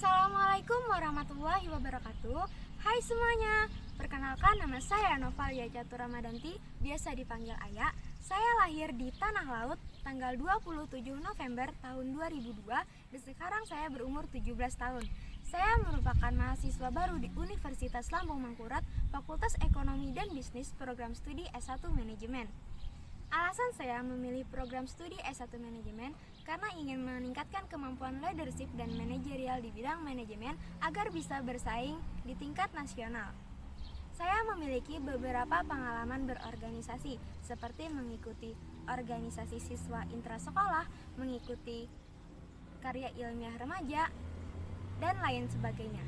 Assalamualaikum warahmatullahi wabarakatuh. Hai semuanya, perkenalkan nama saya Novalia Catur Ramadanti, biasa dipanggil Aya. Saya lahir di Tanah Laut tanggal 27 November tahun 2002 dan sekarang saya berumur 17 tahun. Saya merupakan mahasiswa baru di Universitas Lambung Mangkurat, Fakultas Ekonomi dan Bisnis, program studi S1 Manajemen. Alasan saya memilih program studi S1 Manajemen karena ingin meningkatkan kemampuan leadership dan manajerial di bidang manajemen agar bisa bersaing di tingkat nasional. Saya memiliki beberapa pengalaman berorganisasi, seperti mengikuti organisasi siswa intrasekolah, mengikuti karya ilmiah remaja, dan lain sebagainya.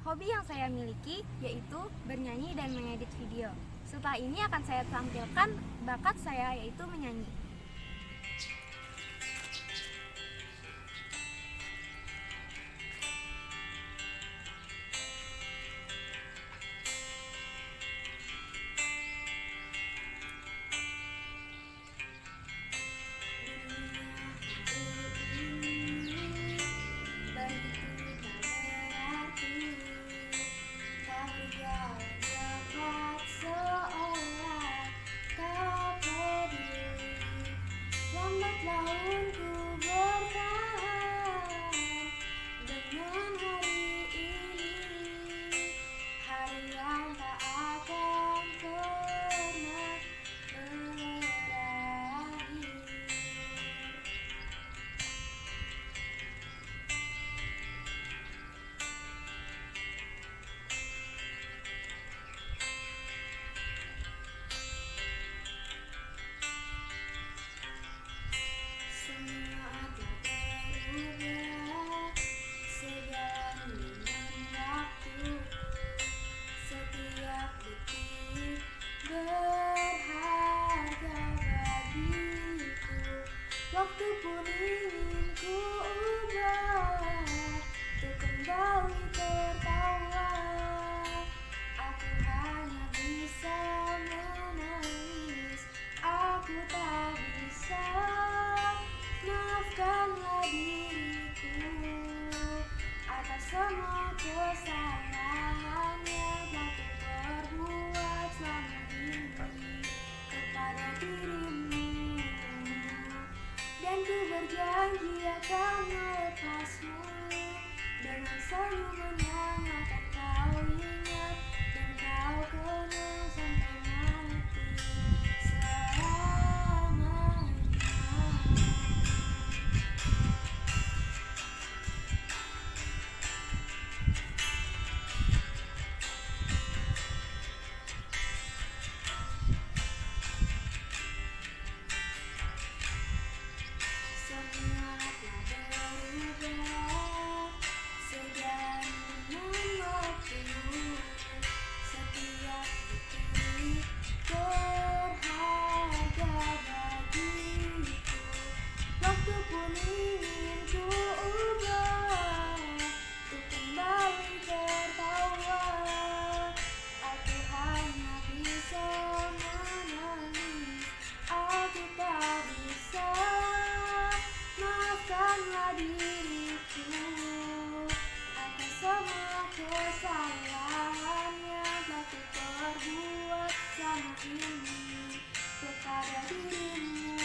Hobi yang saya miliki yaitu bernyanyi dan mengedit video. Setelah ini akan saya tampilkan bakat saya, yaitu menyanyi. Waktu pun ingin ku ubah untuk kembali tertawa. Aku hanya bisa menangis, aku tak bisa. Maafkanlah diriku atas semua kesalahan yang telah ku perbuat selama ini kepada dirimu. Dan ku berjanji akan melepasmu dengan senyuman yang akan kau ingat dan kau kenang sampai mati selamanya. Kesalahan yang telah ku perbuat selama ini kepada dirimu.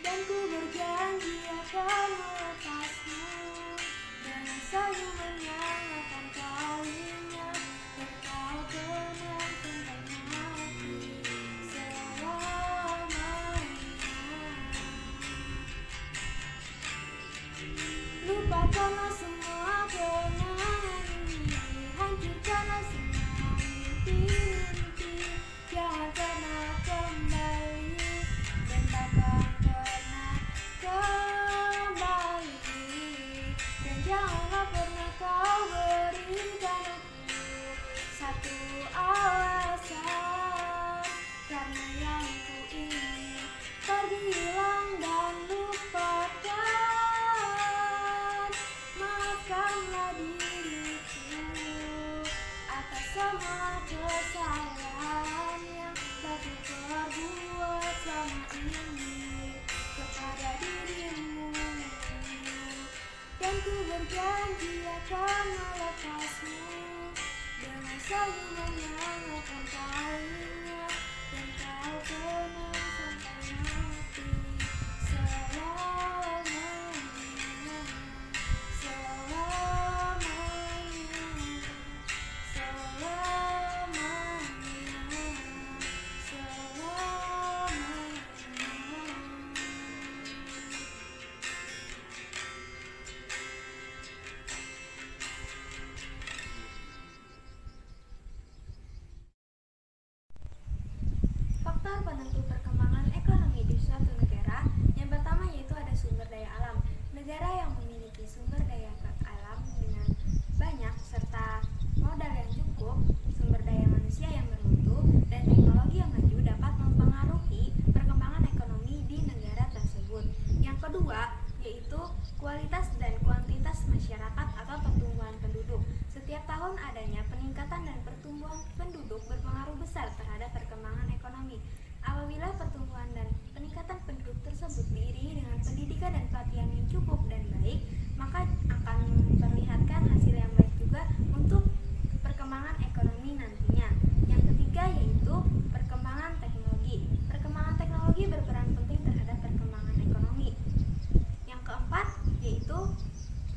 Dan ku berjanji akan melepasmu dengan senyuman yang akan kau ingat dan kau kenang sampai mati selamanya. Lupakanlah semua kenangan ini, hancurkanlah semua mimpi-mimpi. Jangan pernah kembali dan takkan pernah kembali. Dan janganlah pernah kau berikan aku satu alasan, karena yang ku ingin pergi, hilang dan lupakan. Maafkanlah diriku atas semua kesalahan yang telah ku perbuat selama ini kepada dirimu. Dan janji akan melepasmu dengan senyuman yang akan kau ingat dan kau kenang sampai mati selamanya, selamanya, selamanya, selamanya. Faktor penentu perkembangan ekonomi di suatu negara yang pertama yaitu ada sumber daya alam. Negara yang memiliki sumber daya alam dengan banyak serta modal yang cukup, sumber daya manusia yang bermutu, dan teknologi yang maju dapat mempengaruhi perkembangan ekonomi di negara tersebut. Yang kedua yaitu kualitas dan kuantitas masyarakat atau pertumbuhan penduduk. Setiap tahun adanya peningkatan dan pertumbuhan penduduk berpengaruh besar terhadap perkembangan ekonomi. Apabila pertumbuhan dan peningkatan penduduk tersebut diiringi dengan pendidikan dan pelatihan yang cukup dan baik, maka akan memperlihatkan hasil yang baik juga untuk perkembangan ekonomi nantinya. Yang ketiga yaitu perkembangan teknologi. Perkembangan teknologi berperan penting terhadap perkembangan ekonomi. Yang keempat yaitu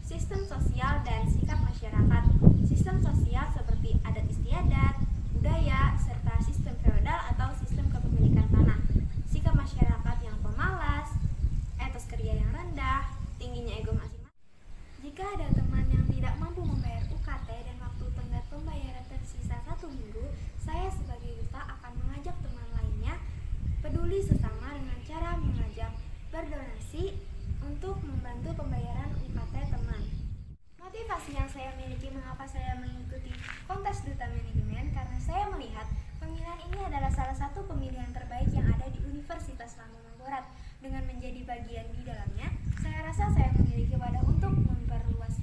sistem sosial dan sikap masyarakat. Sistem sosial seperti adat istiadat, budaya, serta sistem feodal atau sistem kepemilikan tanah. Sikap masyarakat yang pemalas, etos kerja yang rendah, tingginya ego masing-masing. Jika ada teman yang tidak mampu membayar UKT dan waktu tenggat pembayaran tersisa 1 minggu, saya sebagai duta akan mengajak teman lainnya peduli sesama dengan cara mengajak berdonasi untuk membantu pembayaran UKT teman. Motivasi yang saya miliki mengapa saya mengikuti kontes duta manajemen karena saya melihat pemilihan ini adalah salah satu pemilihan terbaik yang ada di Universitas Lambung Mangkurat. Dengan menjadi bagian di dalamnya, saya rasa saya memiliki wadah untuk memperluas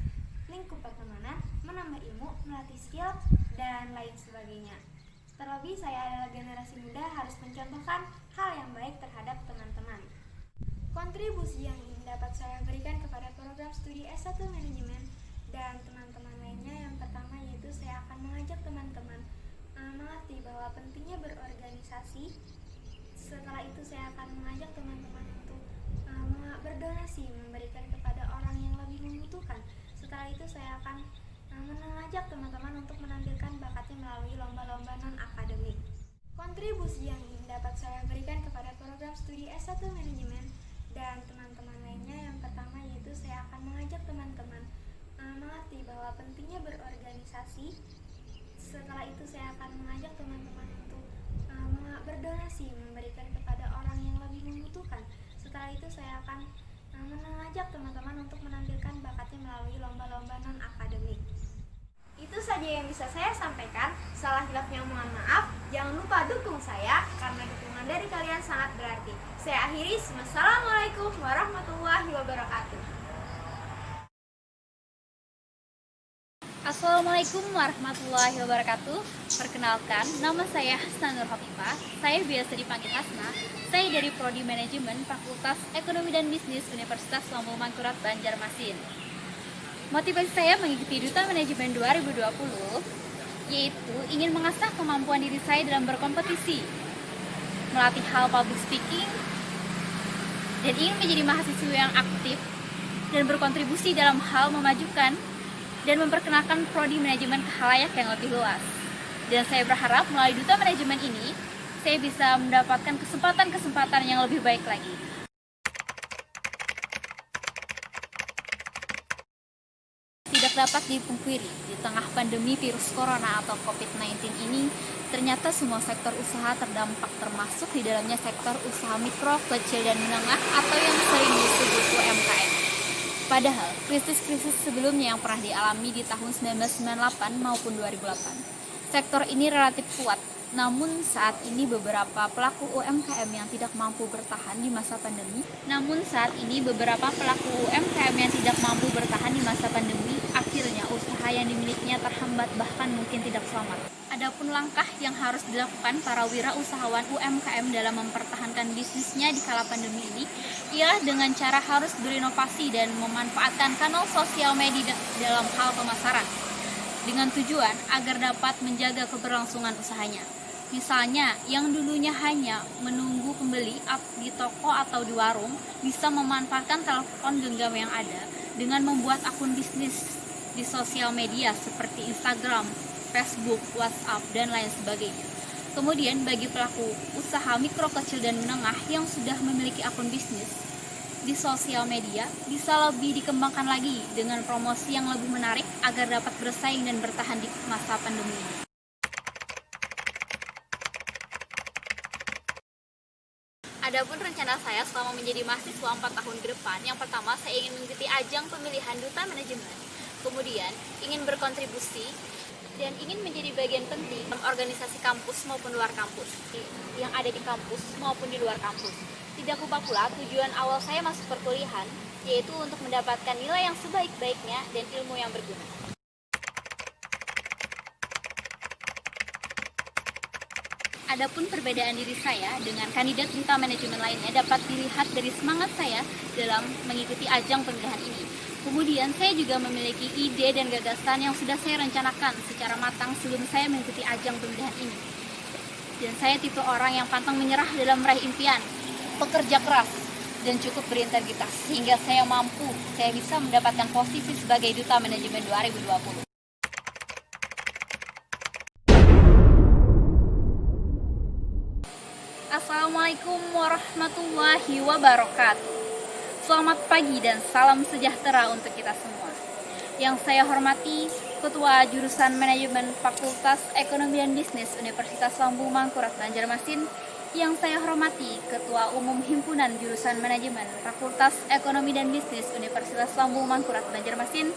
lingkup pertemanan, menambah ilmu, melatih skill, dan lain sebagainya. Terlebih saya adalah generasi muda harus mencontohkan hal yang baik terhadap teman-teman. Kontribusi yang ingin dapat saya berikan kepada program studi S1 manajemen dan teman-teman lainnya, yang pertama yaitu saya akan mengajak teman-teman mengerti bahwa pentingnya berorganisasi. Setelah itu saya akan mengajak teman-teman untuk berdonasi, memberikan kepada orang yang lebih membutuhkan. Setelah itu saya akan mengajak teman-teman untuk menampilkan bakatnya melalui lomba-lomba non-akademik. Kontribusi yang ingin dapat saya berikan kepada program studi S1 manajemen dan teman-teman lainnya, yang pertama yaitu saya akan mengajak teman-teman mengerti bahwa pentingnya berorganisasi. Setelah itu saya akan mengajak teman-teman untuk berdonasi, memberikan kepada orang yang lebih membutuhkan. Setelah itu saya akan mengajak teman-teman untuk menampilkan bakatnya melalui lomba-lomba non-akademik. Itu saja yang bisa saya sampaikan. Salah hilafnya mohon maaf. Jangan lupa dukung saya karena dukungan dari kalian sangat berarti. Saya akhiri. Wassalamualaikum warahmatullahi wabarakatuh. Assalamualaikum warahmatullahi wabarakatuh. Perkenalkan, nama saya Hasna Nur Hafifah. Saya biasa dipanggil Hasna. Saya dari Prodi Manajemen Fakultas Ekonomi dan Bisnis Universitas Lambung Mangkurat Banjarmasin. Motivasi saya mengikuti Duta Manajemen 2020 yaitu ingin mengasah kemampuan diri saya dalam berkompetisi, melatih hal public speaking, dan ingin menjadi mahasiswa yang aktif dan berkontribusi dalam hal memajukan dan memperkenalkan prodi manajemen ke khalayak yang lebih luas. Dan saya berharap melalui Duta Manajemen ini, saya bisa mendapatkan kesempatan-kesempatan yang lebih baik lagi. Tidak dapat dipungkiri, di tengah pandemi virus corona atau COVID-19 ini, ternyata semua sektor usaha terdampak, termasuk di dalamnya sektor usaha mikro, kecil, dan menengah atau yang sering disebut UMKM. Padahal, krisis-krisis sebelumnya yang pernah dialami di tahun 1998 maupun 2008, sektor ini relatif kuat. Namun saat ini beberapa pelaku UMKM yang tidak mampu bertahan di masa pandemi, akhirnya usaha yang dimilikinya terhambat bahkan mungkin tidak selamat. Adapun langkah yang harus dilakukan para wirausahawan UMKM dalam mempertahankan bisnisnya di kala pandemi ini, Ialah dengan cara harus berinovasi dan memanfaatkan kanal sosial media dalam hal pemasaran, dengan tujuan agar dapat menjaga keberlangsungan usahanya. Misalnya, yang dulunya hanya menunggu pembeli di toko atau di warung, bisa memanfaatkan telepon genggam yang ada dengan membuat akun bisnis di sosial media seperti Instagram, Facebook, WhatsApp, dan lain sebagainya. Kemudian bagi pelaku usaha mikro, kecil, dan menengah yang sudah memiliki akun bisnis di sosial media bisa lebih dikembangkan lagi dengan promosi yang lebih menarik agar dapat bersaing dan bertahan di masa pandemi ini. Adapun rencana saya selama menjadi mahasiswa 4 tahun ke depan, yang pertama saya ingin mengikuti ajang pemilihan duta manajemen, kemudian ingin berkontribusi dan ingin menjadi bagian penting dalam organisasi kampus maupun luar kampus, yang ada di kampus maupun di luar kampus. Tidak lupa pula tujuan awal saya masuk perkuliahan, yaitu untuk mendapatkan nilai yang sebaik-baiknya dan ilmu yang berguna. Adapun perbedaan diri saya dengan kandidat duta manajemen lainnya dapat dilihat dari semangat saya dalam mengikuti ajang pemilihan ini. Kemudian saya juga memiliki ide dan gagasan yang sudah saya rencanakan secara matang sebelum saya mengikuti ajang pemilihan ini. Dan saya tipe orang yang pantang menyerah dalam meraih impian, pekerja keras, dan cukup berintegritas sehingga saya bisa mendapatkan posisi sebagai duta manajemen 2020. Assalamualaikum warahmatullahi wabarakatuh. Selamat pagi dan salam sejahtera untuk kita semua. Yang saya hormati Ketua Jurusan Manajemen Fakultas Ekonomi dan Bisnis Universitas Lambung Mangkurat Banjarmasin. Yang saya hormati Ketua Umum Himpunan Jurusan Manajemen Fakultas Ekonomi dan Bisnis Universitas Lambung Mangkurat Banjarmasin.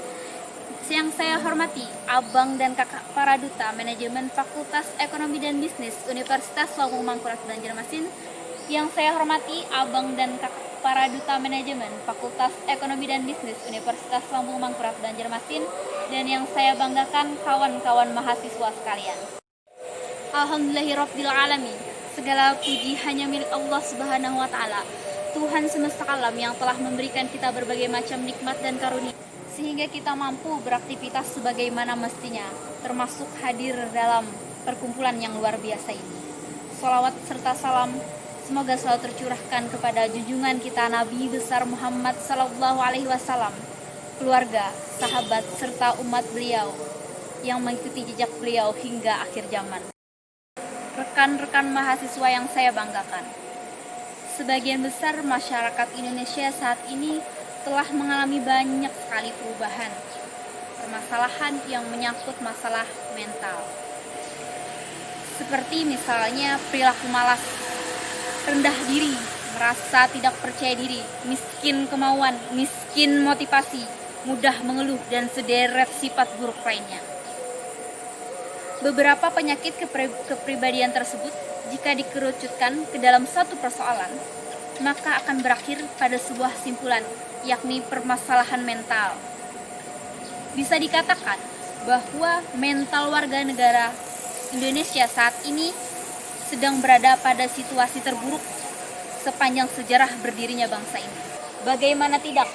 Yang saya hormati Abang dan Kakak para Duta Manajemen Fakultas Ekonomi dan Bisnis Universitas Lambung Mangkurat Banjarmasin. Yang saya hormati Abang dan Kakak para Duta Manajemen Fakultas Ekonomi dan Bisnis Universitas Lambung Mangkurat Banjarmasin. Dan yang saya banggakan kawan-kawan mahasiswa sekalian. Alhamdulillahirabbil alamin. Segala puji hanya milik Allah Subhanahu wa taala, Tuhan semesta alam yang telah memberikan kita berbagai macam nikmat dan karunia sehingga kita mampu beraktivitas sebagaimana mestinya, termasuk hadir dalam perkumpulan yang luar biasa ini. Shalawat serta salam semoga selalu tercurahkan kepada junjungan kita Nabi besar Muhammad sallallahu alaihi wasallam, keluarga, sahabat, serta umat beliau yang mengikuti jejak beliau hingga akhir zaman. Rekan-rekan mahasiswa yang saya banggakan, sebagian besar masyarakat Indonesia saat ini telah mengalami banyak sekali perubahan, permasalahan yang menyangkut masalah mental. Seperti misalnya perilaku malas, rendah diri, merasa tidak percaya diri, miskin kemauan, miskin motivasi, mudah mengeluh, dan sederet sifat buruk lainnya. Beberapa penyakit kepribadian tersebut jika dikerucutkan ke dalam satu persoalan, maka akan berakhir pada sebuah simpulan, yakni permasalahan mental. Bisa dikatakan bahwa mental warga negara Indonesia saat ini sedang berada pada situasi terburuk sepanjang sejarah berdirinya bangsa ini. Bagaimana tidak,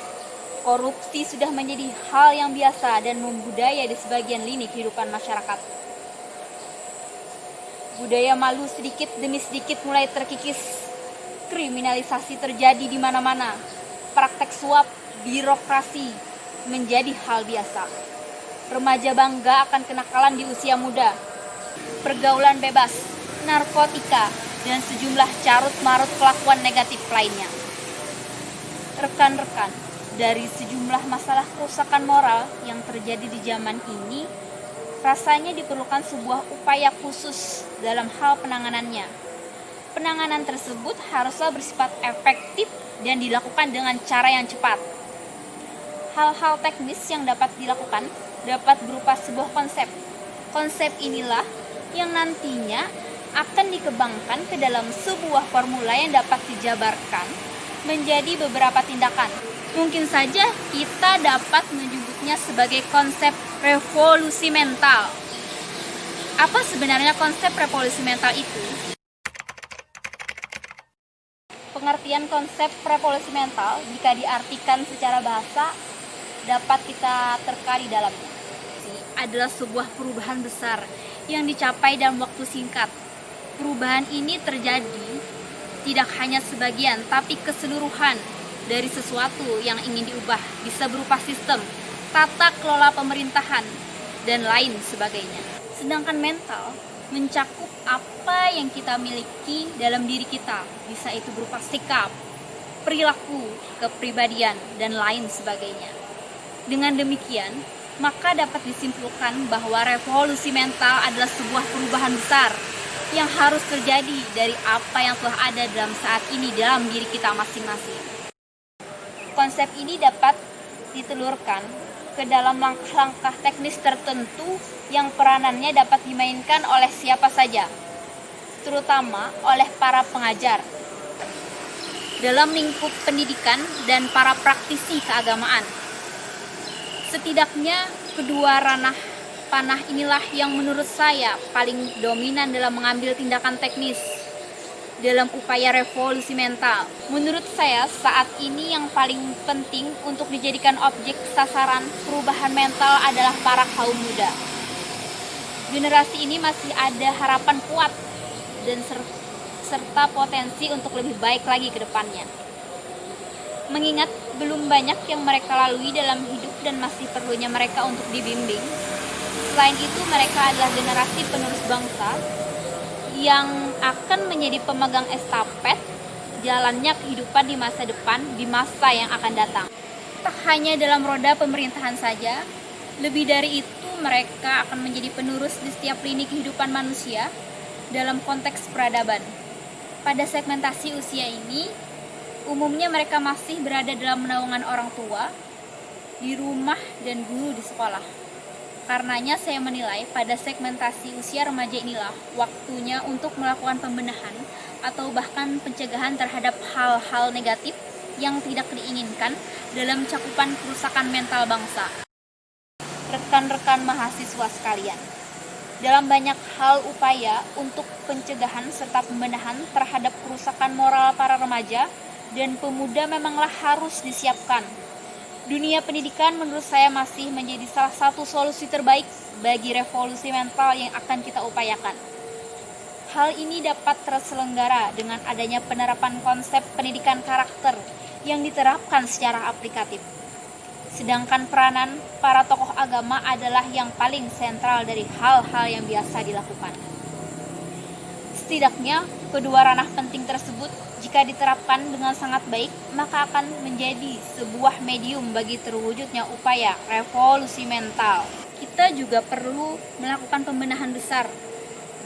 korupsi sudah menjadi hal yang biasa dan membudaya di sebagian lini kehidupan masyarakat. Budaya malu sedikit demi sedikit mulai terkikis. Kriminalisasi terjadi di mana-mana. Praktek suap, birokrasi menjadi hal biasa. Remaja bangga akan kenakalan di usia muda. Pergaulan bebas, narkotika, dan sejumlah carut-marut kelakuan negatif lainnya. Rekan-rekan, dari sejumlah masalah kerusakan moral yang terjadi di zaman ini, rasanya diperlukan sebuah upaya khusus dalam hal penanganannya. Penanganan tersebut haruslah bersifat efektif dan dilakukan dengan cara yang cepat. Hal-hal teknis yang dapat dilakukan dapat berupa sebuah konsep. Konsep inilah yang nantinya akan dikembangkan ke dalam sebuah formula yang dapat dijabarkan menjadi beberapa tindakan. Mungkin saja kita dapat menyebutnya sebagai konsep revolusi mental. Apa sebenarnya konsep revolusi mental itu? Pengertian konsep revolusi mental jika diartikan secara bahasa dapat kita terka di dalamnya. Adalah sebuah perubahan besar yang dicapai dalam waktu singkat. Perubahan ini terjadi tidak hanya sebagian, tapi keseluruhan dari sesuatu yang ingin diubah. Bisa berupa sistem, tata kelola pemerintahan, dan lain sebagainya. Sedangkan mental mencakup apa yang kita miliki dalam diri kita. Bisa itu berupa sikap, perilaku, kepribadian, dan lain sebagainya. Dengan demikian, maka dapat disimpulkan bahwa revolusi mental adalah sebuah perubahan besar yang harus terjadi dari apa yang telah ada dalam saat ini dalam diri kita masing-masing. Konsep ini dapat ditelurkan ke dalam langkah-langkah teknis tertentu yang peranannya dapat dimainkan oleh siapa saja, terutama oleh para pengajar dalam lingkup pendidikan dan para praktisi keagamaan. Setidaknya kedua ranah panah inilah yang menurut saya paling dominan dalam mengambil tindakan teknis dalam upaya revolusi mental. Menurut saya saat ini yang paling penting untuk dijadikan objek sasaran perubahan mental adalah para kaum muda. Generasi ini masih ada harapan kuat dan serta potensi untuk lebih baik lagi ke depannya. Mengingat belum banyak yang mereka lalui dalam hidup dan masih perlunya mereka untuk dibimbing. Selain itu, mereka adalah generasi penerus bangsa yang akan menjadi pemegang estafet jalannya kehidupan di masa depan, di masa yang akan datang. Tak hanya dalam roda pemerintahan saja, lebih dari itu mereka akan menjadi penerus di setiap lini kehidupan manusia dalam konteks peradaban. Pada segmentasi usia ini, umumnya mereka masih berada dalam naungan orang tua, di rumah, dan guru di sekolah. Karenanya saya menilai pada segmentasi usia remaja inilah waktunya untuk melakukan pembenahan atau bahkan pencegahan terhadap hal-hal negatif yang tidak diinginkan dalam cakupan kerusakan mental bangsa. Rekan-rekan mahasiswa sekalian, dalam banyak hal upaya untuk pencegahan serta pembenahan terhadap kerusakan moral para remaja dan pemuda memanglah harus disiapkan. Dunia pendidikan menurut saya masih menjadi salah satu solusi terbaik bagi revolusi mental yang akan kita upayakan. Hal ini dapat terselenggara dengan adanya penerapan konsep pendidikan karakter yang diterapkan secara aplikatif. Sedangkan peranan para tokoh agama adalah yang paling sentral dari hal-hal yang biasa dilakukan. Setidaknya, kedua ranah penting tersebut jika diterapkan dengan sangat baik, maka akan menjadi sebuah medium bagi terwujudnya upaya revolusi mental. Kita juga perlu melakukan pembenahan besar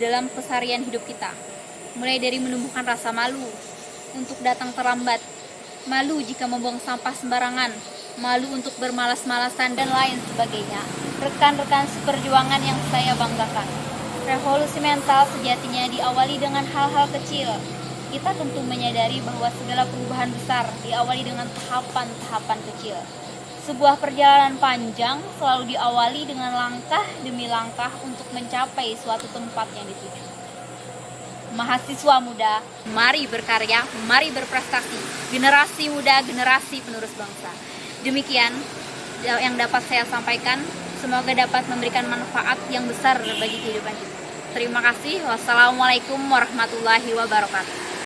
dalam keseharian hidup kita. Mulai dari menumbuhkan rasa malu untuk datang terlambat, malu jika membuang sampah sembarangan, malu untuk bermalas-malasan, dan lain sebagainya. Rekan-rekan seperjuangan yang saya banggakan, revolusi mental sejatinya diawali dengan hal-hal kecil. Kita tentu menyadari bahwa segala perubahan besar diawali dengan tahapan-tahapan kecil. Sebuah perjalanan panjang selalu diawali dengan langkah demi langkah untuk mencapai suatu tempat yang dituju. Mahasiswa muda, mari berkarya, mari berprestasi. Generasi muda, generasi penerus bangsa. Demikian yang dapat saya sampaikan. Semoga dapat memberikan manfaat yang besar bagi kehidupan kita. Terima kasih. Wassalamualaikum warahmatullahi wabarakatuh.